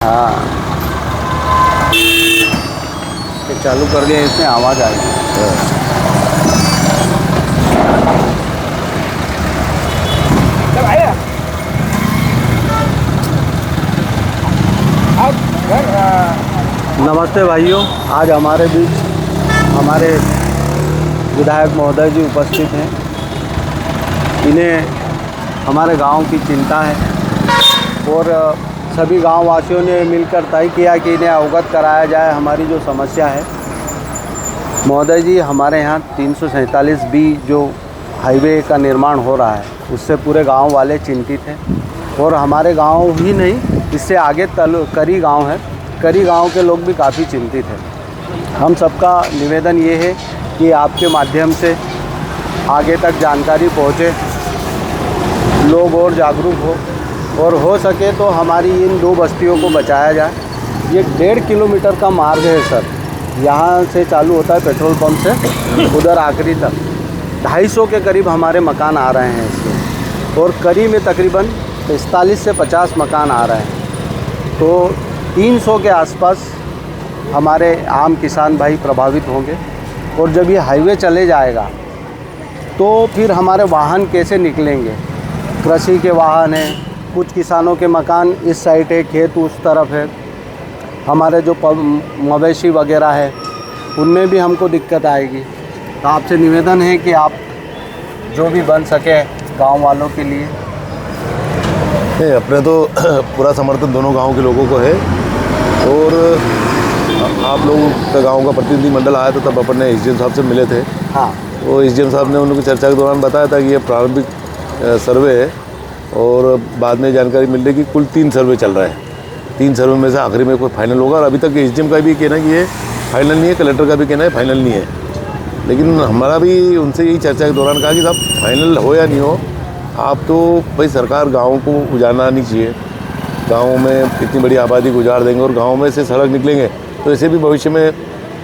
हाँ, ये चालू कर दिया, इसमें आवाज़ आएगी। नमस्ते भाइयों, आज हमारे बीच हमारे विधायक महोदय जी उपस्थित हैं। इन्हें हमारे गांव की चिंता है और सभी गांव वासियों ने मिलकर तय किया कि इन्हें अवगत कराया जाए हमारी जो समस्या है। महोदय जी, हमारे यहाँ 347 बी जो हाईवे का निर्माण हो रहा है उससे पूरे गांव वाले चिंतित हैं और हमारे गांव ही नहीं, इससे आगे करी गांव है, करी गांव के लोग भी काफ़ी चिंतित हैं। हम सबका निवेदन ये है कि आपके माध्यम से आगे तक जानकारी पहुँचे, लोग और जागरूक हो और हो सके तो हमारी इन दो बस्तियों को बचाया जाए। ये 1.5 किलोमीटर का मार्ग है सर, यहाँ से चालू होता है पेट्रोल पंप से उधर आखिरी तक 250 के करीब हमारे मकान आ रहे हैं इसमें, और करी में तकरीबन 45 से 50 मकान आ रहे हैं, तो 300 के आसपास हमारे आम किसान भाई प्रभावित होंगे। और जब ये हाईवे चले जाएगा तो फिर हमारे वाहन कैसे निकलेंगे? कृषि के वाहन हैं, कुछ किसानों के मकान इस साइड है, खेत उस तरफ है, हमारे जो मवेशी वगैरह है उनमें भी हमको दिक्कत आएगी। तो आपसे निवेदन है कि आप जो भी बन सके गांव वालों के लिए। नहीं, अपने तो पूरा समर्थन दोनों गांव के लोगों को है। और आप लोग का गांव का प्रतिनिधि मंडल आया था, तब अपन ने एसडीएम साहब से मिले थे। हाँ, वो एसडीएम साहब ने उनकी चर्चा के दौरान बताया था कि ये प्रारंभिक सर्वे है और बाद में जानकारी मिल रही कि कुल 3 सर्वे चल रहा है। 3 सर्वे में से आखिरी में कोई फाइनल होगा, और अभी तक एसडीएम का भी कहना है कि ये फाइनल नहीं है, कलेक्टर का भी कहना है फाइनल नहीं है। लेकिन हमारा भी उनसे यही चर्चा के दौरान कहा कि साहब फाइनल हो या नहीं हो, आप तो भाई सरकार गाँव को उजाड़ना नहीं चाहिए। गाँव में इतनी बड़ी आबादी को उजाड़ देंगे और गाँव में से सड़क निकलेंगे तो ऐसे भी भविष्य में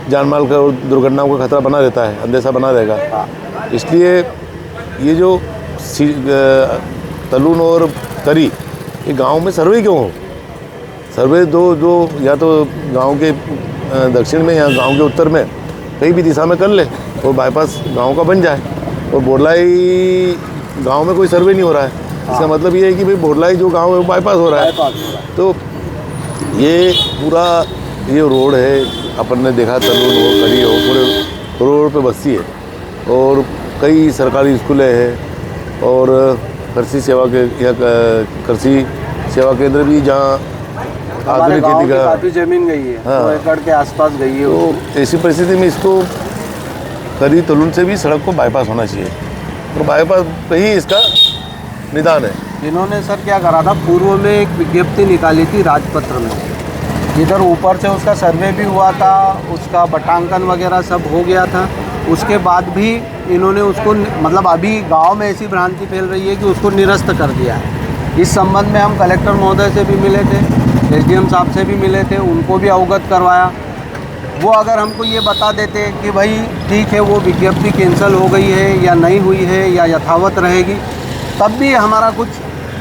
जान माल का और दुर्घटनाओं का खतरा बना रहता है, अंदेशा बना रहेगा। इसलिए ये जो तलून और करी, ये गांव में सर्वे क्यों हो? सर्वे दो या तो गांव के दक्षिण में या गांव के उत्तर में कहीं भी दिशा में कर ले और बाईपास गांव का बन जाए। और बोरलाई गांव में कोई सर्वे नहीं हो रहा है, इसका मतलब ये है कि भाई बोरलाई जो गांव है वो बाईपास हो रहा है। तो ये पूरा ये रोड है, अपन ने देखा तलून हो, करी हो, पूरे रोड पे बस्ती है और कई सरकारी स्कूलें हैं और कृषि सेवा के या कृषि सेवा केंद्र भी जहाँ आधुनिक खेती का काफ़ी जमीन गई है, 2 एकड़ के आसपास गई है। तो ऐसी परिस्थिति में इसको करी तलून से भी सड़क को बाईपास होना चाहिए और बाईपास पे ही इसका निदान है। इन्होंने सर क्या करा था, पूर्व में एक विज्ञप्ति निकाली थी राजपत्र में, इधर ऊपर से उसका सर्वे भी हुआ था, उसका बटांकन वगैरह सब हो गया था। उसके बाद भी इन्होंने उसको मतलब अभी गांव में ऐसी भ्रांति फैल रही है कि उसको निरस्त कर दिया है। इस संबंध में हम कलेक्टर महोदय से भी मिले थे, एसडीएम साहब से भी मिले थे, उनको भी अवगत करवाया। वो अगर हमको ये बता देते कि भाई ठीक है वो विज्ञप्ति कैंसिल हो गई है या नहीं हुई है या यथावत रहेगी, तब भी हमारा कुछ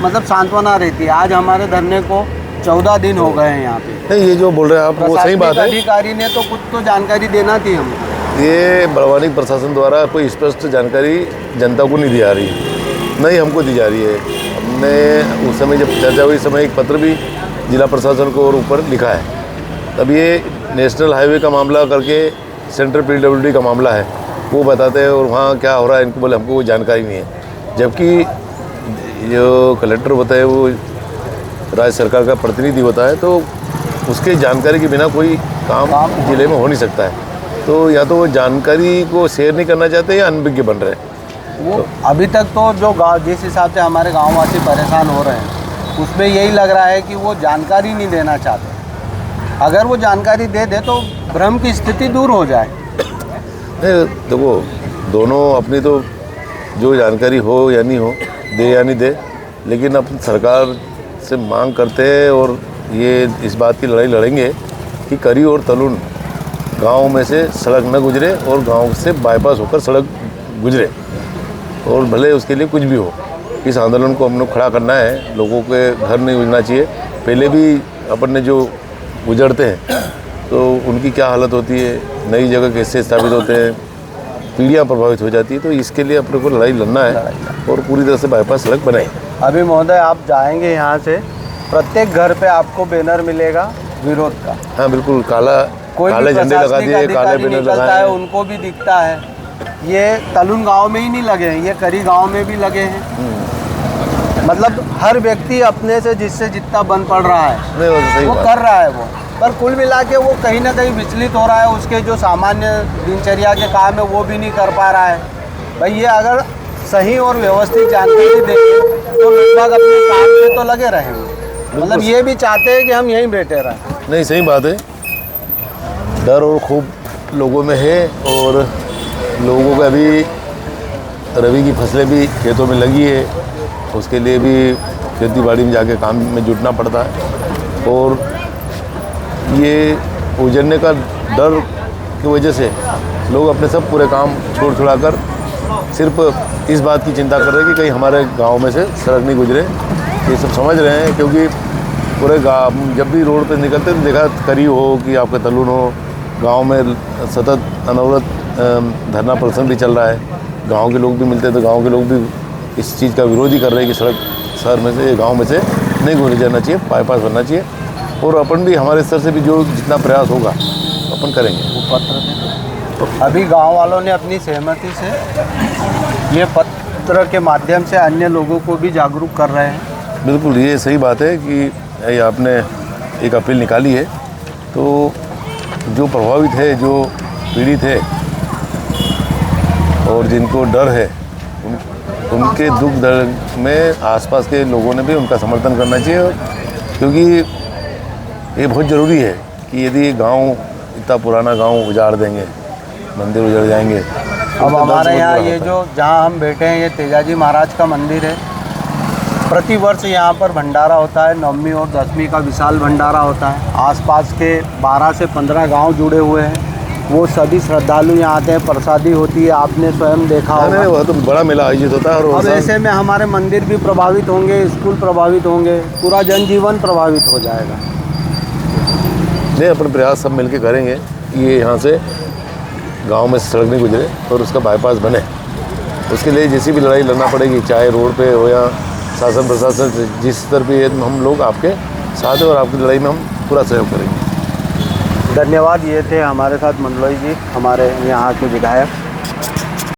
मतलब सांत्वना रहती है। आज हमारे धरने को 14 दिन हो गए हैं यहाँ पे। नहीं, ये जो बोल रहे हैं आप वो सही बात है। अधिकारी ने तो कुछ तो जानकारी देना थी हमको। ये बड़वानी प्रशासन द्वारा कोई स्पष्ट जानकारी जनता को नहीं दी जा रही, नहीं हमको दी जा रही है। हमने उस समय जब चर्चा हुई, समय एक पत्र भी जिला प्रशासन को और ऊपर लिखा है। तब ये नेशनल हाईवे का मामला करके सेंट्रल पीडब्ल्यूडी का मामला है, वो बताते हैं और वहाँ क्या हो रहा है इनको बोले हमको कोई जानकारी नहीं है। जबकि जो कलेक्टर होता है वो राज्य सरकार का प्रतिनिधि होता है, तो उसके जानकारी के बिना कोई काम जिले में हो नहीं सकता है। तो या तो वो जानकारी को शेयर नहीं करना चाहते या अनभिज्ञ बन रहे हैं। वो अभी तक तो जो गाँव जिस हिसाब से हमारे गाँववासी परेशान हो रहे हैं उसमें यही लग रहा है कि वो जानकारी नहीं देना चाहते। अगर वो जानकारी दे दे तो भ्रम की स्थिति दूर हो जाए। देखो, दोनों अपनी तो जो जानकारी हो या नहीं हो, दे या नहीं दे, लेकिन अपन सरकार से मांग करते हैं और ये इस बात की लड़ाई लड़ेंगे कि करी और तलून गांव में से सड़क न गुजरे और गांव से बाईपास होकर सड़क गुजरे, और भले उसके लिए कुछ भी हो। इस आंदोलन को हम लोग खड़ा करना है, लोगों के घर नहीं उजड़ना चाहिए। पहले भी अपन ने जो गुजरते हैं तो उनकी क्या हालत होती है, नई जगह कैसे स्थापित होते हैं, पीढ़ियाँ प्रभावित हो जाती है। तो इसके लिए अपने को लड़ाई लड़ना है और पूरी तरह से बाईपास सड़क बनाए। अभी महोदय आप जाएंगे यहाँ से, प्रत्येक घर पे आपको बैनर मिलेगा विरोध का। हाँ बिल्कुल, कोई काले भी झंडे लगा प्रशासनिक दिए, काले अधिकारी बैनर निकलता लगाए है, हैं। उनको भी दिखता है। ये तलुन गांव में ही नहीं लगे हैं, ये करी गांव में भी लगे हैं। मतलब हर व्यक्ति अपने से जिससे जितना बन पड़ रहा है नहीं, वो सही वो बात। कर रहा है वो, पर कुल मिला के वो कहीं ना कहीं विचलित हो रहा है। उसके जो सामान्य दिनचर्या के काम है वो भी नहीं कर पा रहा है। भाई ये अगर सही और व्यवस्थित जानकारी देंगे तो लगभग अपने काम में तो लगे रहेंगे। मतलब ये भी चाहते हैं कि हम यहीं बैठे रहें। नहीं, सही बात है। डर और खूब लोगों में है और लोगों का भी रबी की फसलें भी खेतों में लगी है, उसके लिए भी खेती बाड़ी में जाके काम में जुटना पड़ता है। और ये उजड़ने का डर की वजह से लोग अपने सब पूरे काम छोड़ छुड़ा कर सिर्फ इस बात की चिंता कर रहे हैं कि कहीं हमारे गांव में से सड़क नहीं गुजरे। ये सब समझ रहे हैं, क्योंकि पूरे गाँव जब भी रोड पे निकलते तो देखा करी हो कि आपका तलुन हो, गांव में सतत अनवरत धरना प्रदर्शन भी चल रहा है। गांव के लोग भी मिलते हैं तो गांव के लोग भी इस चीज़ का विरोध ही कर रहे हैं कि सड़क शहर में से, गांव में से नहीं गुजर जाना चाहिए, बाईपास बनना चाहिए। और अपन भी हमारे स्तर से भी जो जितना प्रयास होगा अपन करेंगे। वो पत्र अभी गांव वालों ने अपनी सहमति से ये पत्र के माध्यम से अन्य लोगों को भी जागरूक कर रहे हैं। बिल्कुल, ये सही बात है कि ये आपने एक अपील निकाली है, तो जो प्रभावित है, जो पीड़ित है और जिनको डर है, उनके दुख दर्द में आसपास के लोगों ने भी उनका समर्थन करना चाहिए। क्योंकि ये बहुत ज़रूरी है कि यदि गांव, इतना पुराना गांव उजाड़ देंगे, मंदिर उजड़ जाएंगे। अब हमारे यहाँ ये जो जहाँ हम बैठे हैं ये तेजाजी महाराज का मंदिर है। प्रति वर्ष यहाँ पर भंडारा होता है, 9वीं और 10वीं का विशाल भंडारा होता है। आसपास के 12 से 15 गांव जुड़े हुए हैं, वो सभी श्रद्धालु यहाँ आते हैं, प्रसादी होती है, आपने स्वयं देखा होगा। नहीं, वह तो बड़ा मेला आयोजित होता है। और अब ऐसे में हमारे मंदिर भी प्रभावित होंगे, स्कूल प्रभावित होंगे, पूरा जनजीवन प्रभावित हो जाएगा। नहीं, अपन प्रयास सब मिलके करेंगे कि ये यहाँ से गांव में सड़क नहीं गुजरे और उसका बाईपास बने। उसके लिए जैसी भी लड़ाई लड़ना पड़ेगी, चाहे रोड पे हो या शासन प्रशासन से, जिस स्तर पे हम लोग आपके साथ हैं और आपकी लड़ाई में हम पूरा सहयोग करेंगे। धन्यवाद। ये थे हमारे साथ मंडलोई जी, हमारे यहाँ के विधायक।